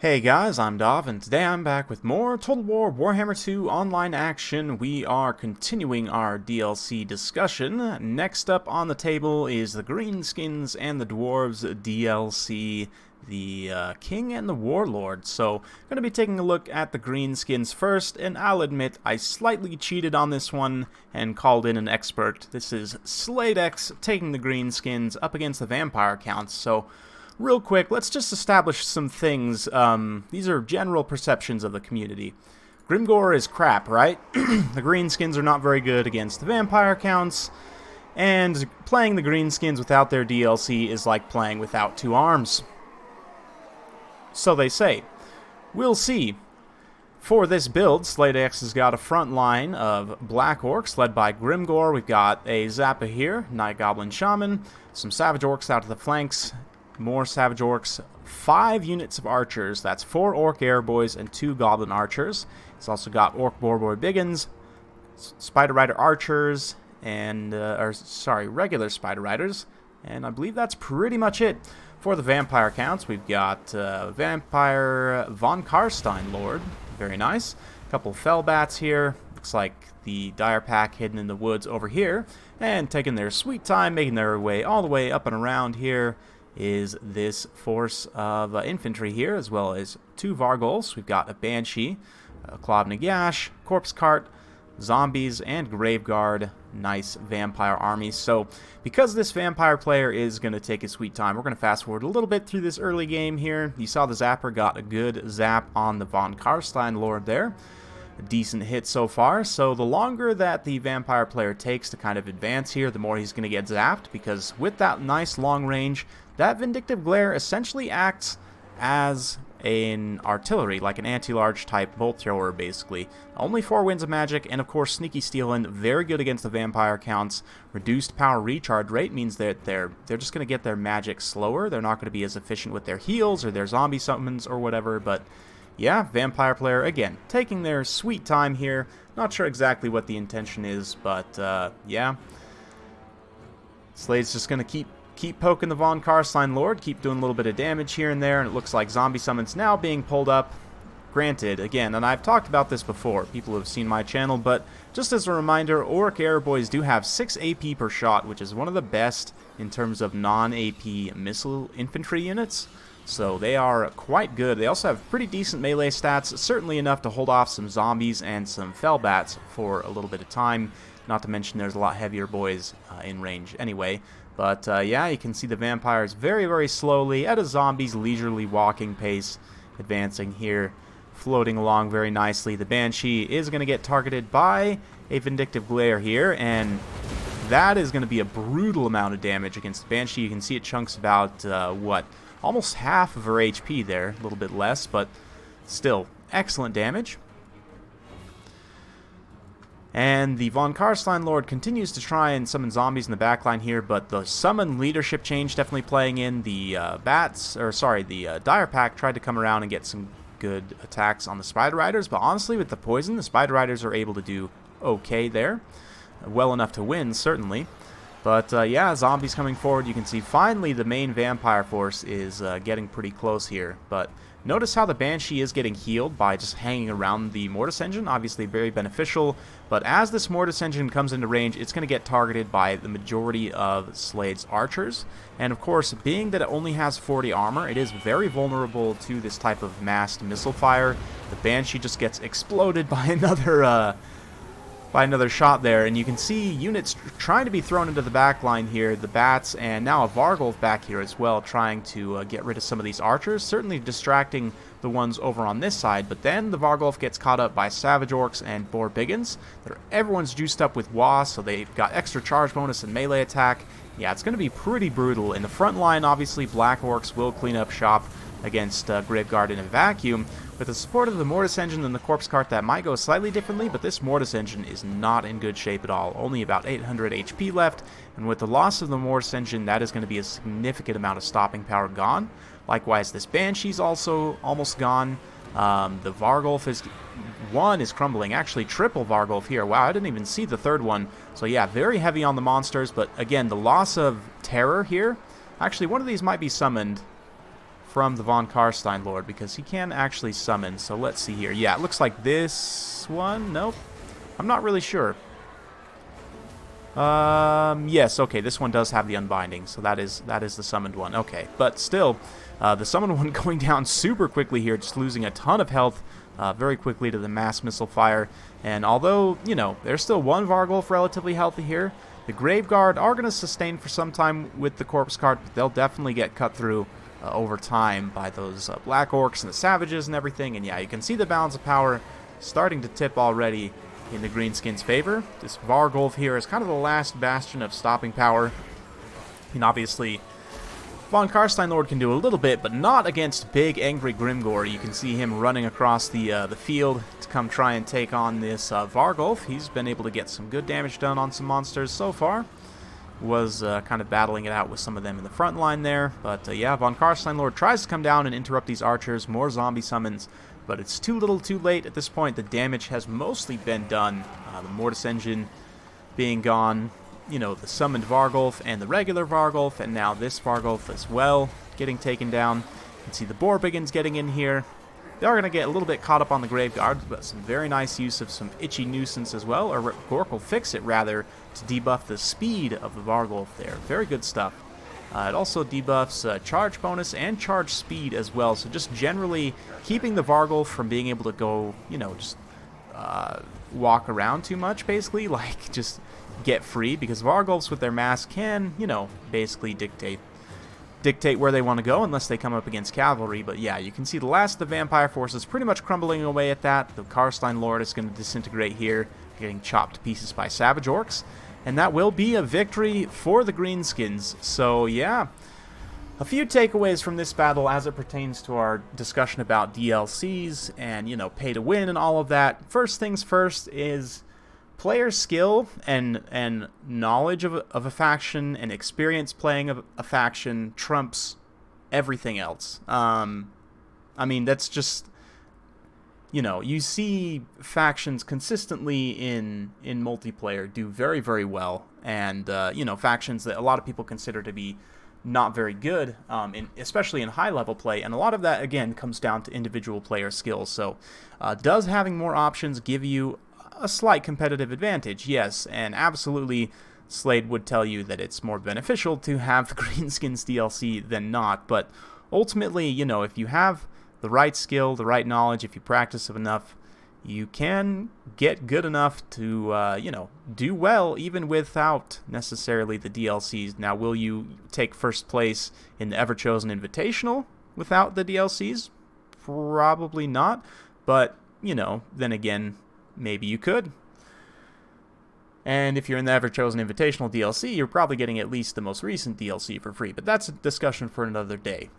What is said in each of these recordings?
Hey guys, I'm Dov, and today I'm back with more Total War Warhammer 2 online action. We are continuing our DLC discussion. Next up on the table is the Greenskins and the Dwarves DLC, the King and the Warlord. So, I'm going to be taking a look at the Greenskins first, and I'll admit I slightly cheated on this one and called in an expert. This is SladeX taking the Greenskins up against the Vampire Counts, so real quick, let's just establish some things. These are general perceptions of the community. Grimgore is crap, right? The Greenskins are not very good against the Vampire Counts, and playing the Greenskins without their DLC is like playing without two arms. So they say. We'll see. For this build, SladeX has got a front line of Black Orcs led by Grimgore. We've got a Zappa here, Night Goblin Shaman, some Savage Orcs out of the flanks, more Savage Orcs, 5 units of Archers. That's 4 Orc Airboys and 2 Goblin Archers. It's also got Orc Boarboy Biggins, Spider Rider Archers, and, regular Spider Riders. And I believe that's pretty much it. For the Vampire Counts, we've got Vampire Von Karstein Lord. Very nice. A couple Fellbats here. Looks like the Dire Pack hidden in the woods over here. And taking their sweet time, making their way all the way up and around here is this force of infantry here, as well as 2 Vargulfs. We've got a Banshee, a Claw of Nagash, Corpse Cart, Zombies, and Graveguard. Nice vampire army. So, because this vampire player is going to take his sweet time, we're going to fast forward a little bit through this early game here. You saw the Zapper got a good zap on the Von Karstein Lord there. A decent hit so far, so the longer that the vampire player takes to kind of advance here, the more he's going to get zapped, because with that nice long range, that Vindictive Glare essentially acts as an artillery, like an anti-large type bolt thrower, basically. Only 4 winds of magic, and of course Sneaky Stealin', very good against the vampire counts. Reduced power recharge rate means that they're just going to get their magic slower. They're not going to be as efficient with their heals or their zombie summons or whatever, but yeah, vampire player, again, taking their sweet time here. Not sure exactly what the intention is, but yeah. Slade's just going to keep poking the Von Karstein Lord, keep doing a little bit of damage here and there, and it looks like zombie summons now being pulled up. Granted, again, and I've talked about this before, people who have seen my channel, but just as a reminder, Orc Airboys do have 6 AP per shot, which is one of the best in terms of non-AP missile infantry units. So they are quite good. They also have pretty decent melee stats, certainly enough to hold off some zombies and some Fellbats for a little bit of time. Not to mention there's a lot heavier boys in range anyway. But yeah, you can see the vampires very, very slowly at a zombie's leisurely walking pace, advancing here, floating along very nicely. The Banshee is going to get targeted by a Vindictive Glare here, and that is going to be a brutal amount of damage against the Banshee. You can see it chunks about, almost half of her HP there, a little bit less, but still excellent damage. And the Von Karstein Lord continues to try and summon zombies in the backline here, but the summon leadership change definitely playing in. The Dire Pack tried to come around and get some good attacks on the Spider Riders, but honestly, with the poison, the Spider Riders are able to do okay there. Well enough to win, certainly. But yeah, zombies coming forward. You can see finally the main vampire force is getting pretty close here. But notice how the Banshee is getting healed by just hanging around the Mortis Engine. Obviously very beneficial. But as this Mortis Engine comes into range, it's going to get targeted by the majority of Slade's Archers. And of course, being that it only has 40 armor, it is very vulnerable to this type of massed missile fire. The Banshee just gets exploded by another shot there, and you can see units trying to be thrown into the back line here, the Bats, and now a Vargulf back here as well, trying to get rid of some of these Archers, certainly distracting the ones over on this side, but then the Vargulf gets caught up by Savage Orcs and Boar Biggins. Everyone's juiced up with Wa, so they've got extra charge bonus and melee attack. Yeah, it's going to be pretty brutal. In the front line, obviously, Black Orcs will clean up shop against Graveguard in a vacuum. With the support of the Mortis Engine and the Corpse Cart, that might go slightly differently, but this Mortis Engine is not in good shape at all. Only about 800 HP left, and with the loss of the Mortis Engine, that is going to be a significant amount of stopping power gone. Likewise, this Banshee's also almost gone. The Vargulf is crumbling. Actually, triple Vargulf here. Wow, I didn't even see the third one. So yeah, very heavy on the monsters, but again, the loss of Terror here. Actually, one of these might be summoned from the Von Karstein Lord, because he can actually summon. So let's see here. Yeah, it looks like this one. Nope. I'm not really sure. Yes, okay, this one does have the unbinding, so that is the summoned one. Okay, but still, the summoned one going down super quickly here, just losing a ton of health very quickly to the mass missile fire. And although, you know, there's still one Vargulf relatively healthy here, the Grave Guard are going to sustain for some time with the Corpse Card, but they'll definitely get cut through over time by those Black Orcs and the Savages and everything. And yeah, you can see the balance of power starting to tip already in the Greenskins' favor. This Vargulf here is kind of the last bastion of stopping power. And obviously, Von Karstein Lord can do a little bit, but not against big, angry Grimgor. You can see him running across the field to come try and take on this Vargulf. He's been able to get some good damage done on some monsters so far. Was kind of battling it out with some of them in the front line there. But yeah, Von Karstein Lord tries to come down and interrupt these archers. More zombie summons. But it's too little too late at this point. The damage has mostly been done. The Mortis Engine being gone, you know, the summoned Vargulf and the regular Vargulf, and now this Vargulf as well getting taken down. You can see the Borbiggins getting in here. They are going to get a little bit caught up on the Grave Guard, but some very nice use of some Itchy Nuisance as well, or Gork will fix it rather, to debuff the speed of the Vargulf there. Very good stuff. It also debuffs charge bonus and charge speed as well, so just generally keeping the Vargulf from being able to go, you know, just walk around too much, basically, like just get free, because Vargulfs with their mass can, you know, basically dictate where they want to go unless they come up against cavalry. But yeah, you can see the last of the vampire forces pretty much crumbling away at that. The Karstein Lord is going to disintegrate here, getting chopped to pieces by Savage Orcs. And that will be a victory for the Greenskins. So yeah, a few takeaways from this battle as it pertains to our discussion about DLCs and, you know, pay to win and all of that. First things first is player skill and knowledge of a faction and experience playing a faction trumps everything else. I mean, that's just, you know, you see factions consistently in multiplayer do very, very well, and you know, factions that a lot of people consider to be not very good, especially in high-level play, and a lot of that, again, comes down to individual player skills. So does having more options give you a slight competitive advantage? Yes, and absolutely Slade would tell you that it's more beneficial to have the Greenskins DLC than not, but ultimately, you know, if you have the right skill, the right knowledge, if you practice enough, you can get good enough to, you know, do well even without necessarily the DLCs. Now, will you take first place in the Ever-Chosen Invitational without the DLCs? Probably not, but, you know, then again, maybe you could. And if you're in the Ever-Chosen Invitational DLC, you're probably getting at least the most recent DLC for free, but that's a discussion for another day.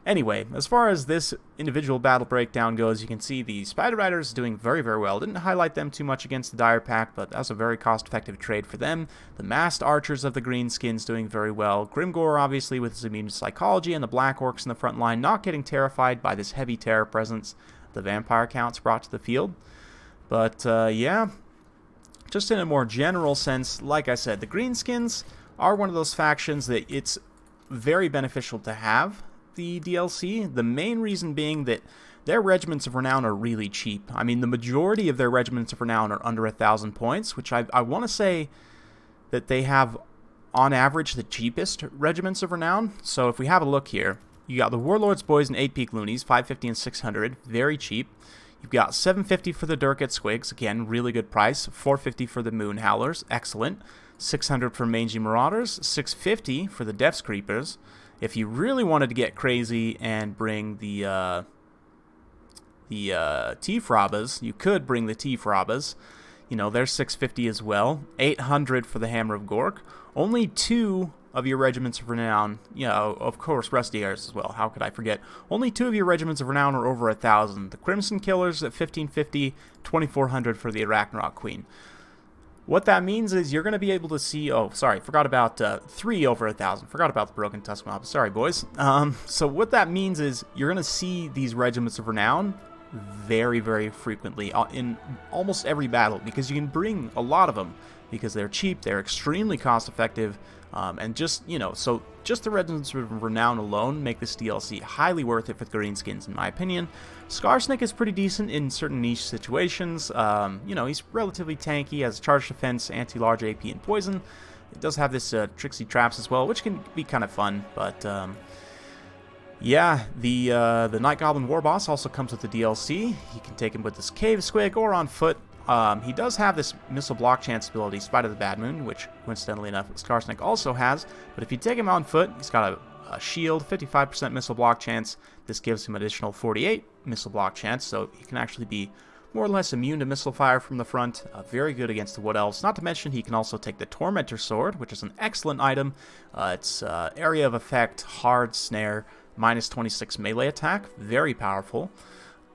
Anyway, as far as this individual battle breakdown goes, you can see the Spider Riders doing very, very well. Didn't highlight them too much against the Dire Pack, but that's a very cost-effective trade for them. The Masked Archers of the Greenskins doing very well. Grimgor, obviously, with his immune psychology, and the Black Orcs in the front line not getting terrified by this heavy terror presence the vampire counts brought to the field. But, yeah, just in a more general sense, like I said, the Greenskins are one of those factions that it's very beneficial to have the DLC. The main reason being that their regiments of renown are really cheap. I mean, the majority of their regiments of renown are under 1,000 points, which I want to say that they have, on average, the cheapest regiments of renown. So if we have a look here, you got the Warlord's Boys and 8-Peak Loonies, 550 and 600, very cheap. You've got 750 for the Durkat Squigs, again, really good price. 450 for the Moon Howlers, excellent. 600 for Mangy Marauders, 650 for the Death's Creepers. If you really wanted to get crazy and bring the T-Frabas, you could bring the T-Frabas. You know, they're 650 as well. 800 for the Hammer of Gork. Only 2 of your regiments of renown, you know, of course, Rusty Airs as well. How could I forget? Only 2 of your regiments of renown are over 1,000. The Crimson Killers at 1,550, 2,400 for the Arachnarok Queen. What that means is you're going to be able to see... Oh, sorry, forgot about 3 over 1,000. Forgot about the Broken Tusk Mob. Sorry, boys. So what that means is you're going to see these regiments of renown very, very frequently in almost every battle, because you can bring a lot of them because they're cheap, they're extremely cost-effective. And just, you know, so just the Regiments of Renown alone make this DLC highly worth it for the Greenskins, in my opinion. Scarsnake is pretty decent in certain niche situations. You know, he's relatively tanky, has charge defense, anti-large AP, and poison. It does have this tricksy traps as well, which can be kind of fun, but yeah, the Night Goblin War Boss also comes with the DLC. You can take him with this Cave Squig or on foot. He does have this missile block chance ability, Spite of the Bad Moon, which coincidentally enough Scarsnake also has. But if you take him on foot, he's got a shield, 55% missile block chance. This gives him additional 48 missile block chance, so he can actually be more or less immune to missile fire from the front. Very good against the Wood Elves. Not to mention he can also take the Tormentor Sword, which is an excellent item. It's area of effect, hard snare, minus 26 melee attack. Very powerful.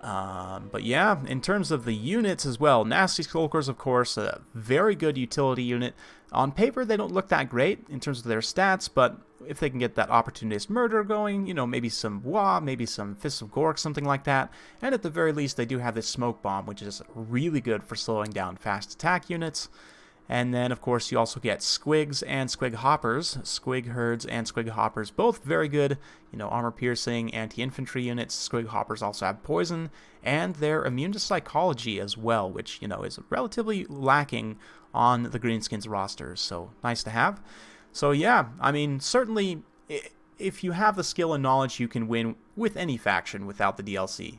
But yeah, in terms of the units as well, Nasty Skulkers, of course, a very good utility unit. On paper, they don't look that great in terms of their stats, but if they can get that Opportunist Murder going, you know, maybe some Wah, maybe some Fists of Gork, something like that. And at the very least, they do have this Smoke Bomb, which is really good for slowing down fast attack units. And then, of course, you also get Squigs and Squig Hoppers. Squig Herds and Squig Hoppers, both very good, you know, armor-piercing, anti-infantry units. Squig Hoppers also have poison, and they're immune to psychology as well, which, you know, is relatively lacking on the Greenskins rosters, so nice to have. So yeah, I mean, certainly, if you have the skill and knowledge, you can win with any faction without the DLC.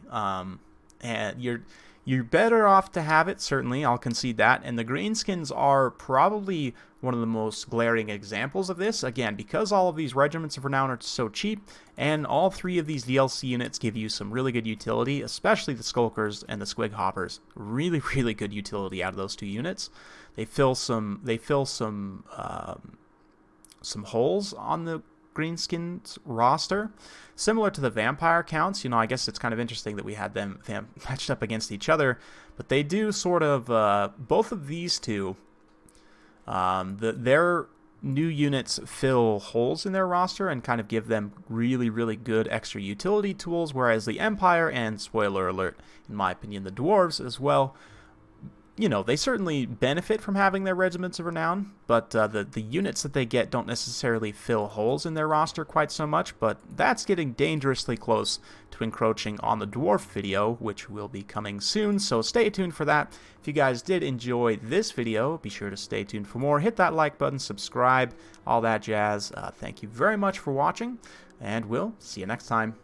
And you're better off to have it, certainly, I'll concede that, and the Greenskins are probably one of the most glaring examples of this, again, because all of these Regiments of Renown are so cheap, and all three of these DLC units give you some really good utility, especially the Skulkers and the Squig Hoppers. Really, really good utility out of those two units. They fill some holes on the Greenskins roster, similar to the vampire counts. You know, I guess it's kind of interesting that we had them matched up against each other, but they do sort of both of these two. Their new units fill holes in their roster and kind of give them really, really good extra utility tools, whereas the Empire and, spoiler alert, in my opinion, the Dwarves as well, you know, they certainly benefit from having their Regiments of Renown, but the units that they get don't necessarily fill holes in their roster quite so much, but that's getting dangerously close to encroaching on the Dwarf video, which will be coming soon, so stay tuned for that. If you guys did enjoy this video, be sure to stay tuned for more. Hit that like button, subscribe, all that jazz. Thank you very much for watching, and we'll see you next time.